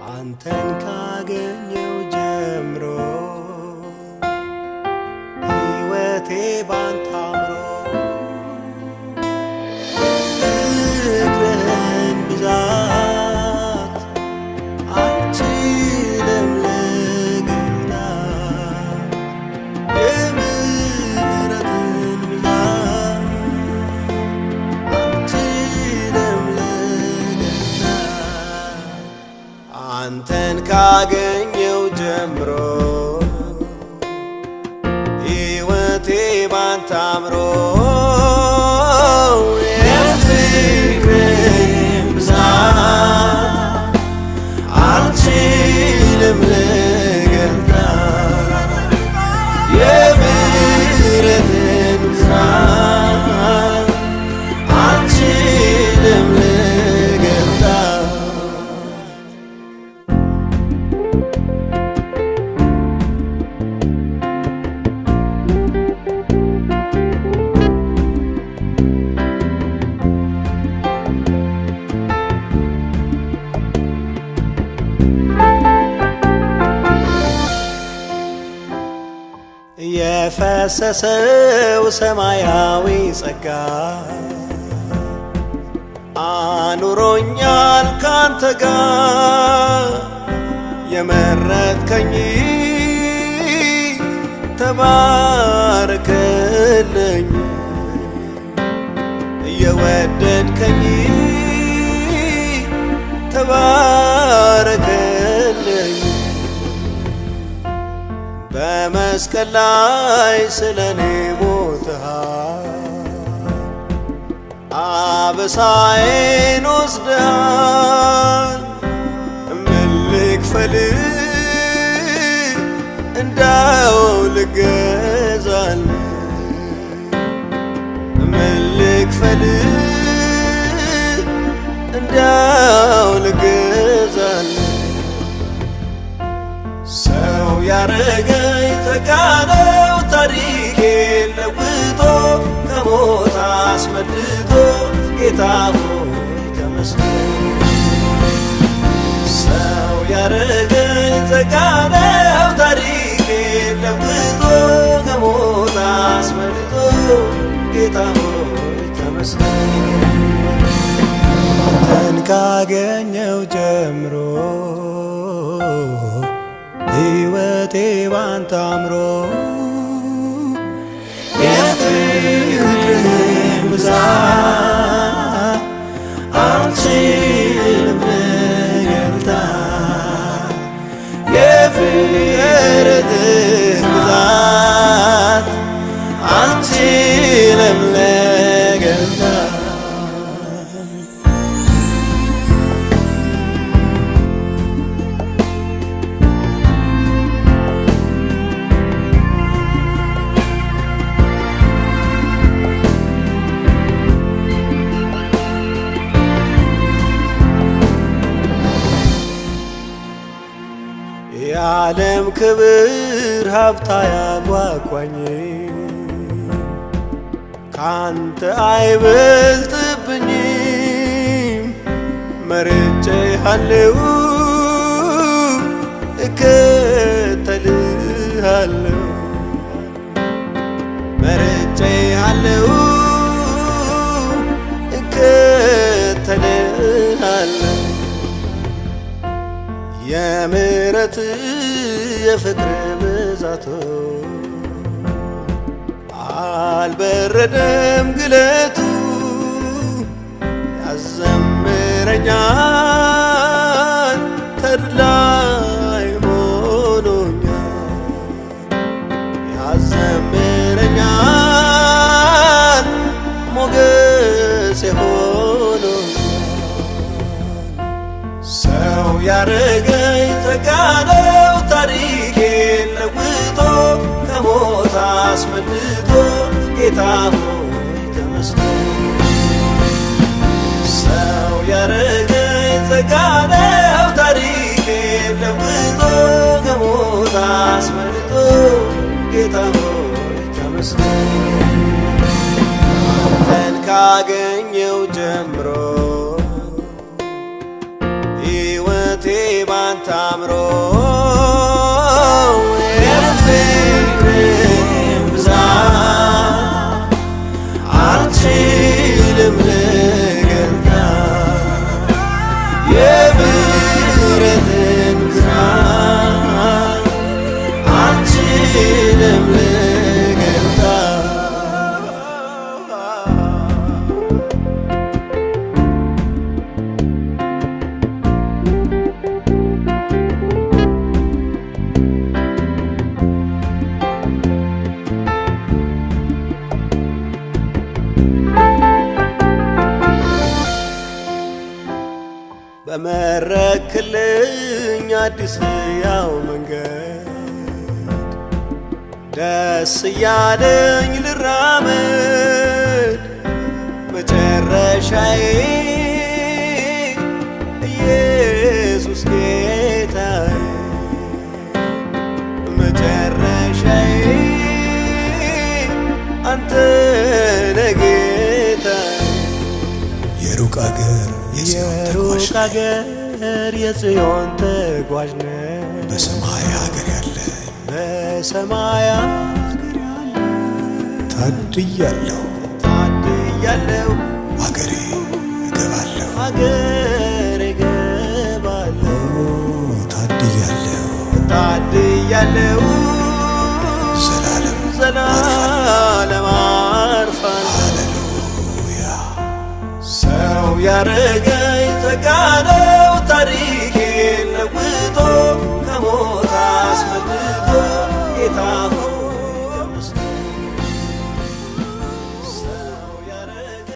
አንተን ካገኘው ጀምሮ ሕይወቴ ባንተ አምሮ ፍቅርህን ብዛት አልችልም ልገልጣት የምሕረትህን ብዛት አልችልም ልገልጣት አንተን ካገኘው ጀምሮ ሕይወቴ ባንተ አምሮ የፍቅርህን ብዛት አልችልም ልገልጣት የምሕረትህን ብዛት አልችልም ልገልጣት የፈሰሰው ሰማያዊ ጸጋ አኑሮኛል ካንተ ጋር የመረጥከኝ ተባረክልኝ የወደድከኝ ተባረክልኝ በመስቀል ላይ ስለኔ ሞተሃል አበሳዬን ወስደሃል ምን ልክፈልህ እንዳው ልገዛልህ ምን ልክፈልህ እንዳው ልገዛልህ ሰው ያረገኝ ተካነው ታሪኬን ለውጦ ከሞት አስመልጦ ጌታ ሆይ ተመስገን ሰው ያረገኝ ተካነው ታሪኬን ለውጦ ከሞት አስመልጦ ጌታ ሆይ ተመስገን አንተን ካገኘው ጀምሮ ሕይወቴ ባንተ አምሮ የፍቅርህን ብዛት አልችልም ልገልጣት የፍቅርህን ብዛት አልችልም ልገልጣት የዓለም ክብር ሀብታ ያጓጓኝ ካንተ አይበልጥብኝም መርጬሃለሁ እከተልሃለሁ መርጬሃለሁ እከተልሃለሁ የምሕረት የፍቅር ብዛቱ አልበረደም ግለቱ ያዘምረኛል ተድላይ ሆኖኛል ያዘምረኛል ሞገሴ ሆኖኛል ሰው ያረገኝ ተካነው ታሪኬን ለውጦ ከሞት አስመልጦ ጌታ ሆይ ተመስገን ሰው ያረገኝ ተካነው ታሪኬን ለውጦ ከሞት አስመልጦ ጌታ ሆይ ተመስገን አንተን ካገኘው ጀምሮ ሕይወቴ ባንተ አምሮ የፍቅርህን ብዛት አልችልም ልገልጣት የምሕረትህን ብዛት አልችልም ልገልጣት በመረክልኝ አዲስ ያው መንገድ ደስ እያለኝ ልራመድ መጨረሻዬ ኢየሱስ ጌታዬ መጨረሻዬ አንተ ነህ ጌታዬ የሩቅ አገር የጽዮን ተጓዥ ነኝ በሰማይ ሀገር ያለ ታድያለሁ አገሬ እገባለሁ ታድያለሁ ዘላለም አርፋለሁ ሰው ያረገ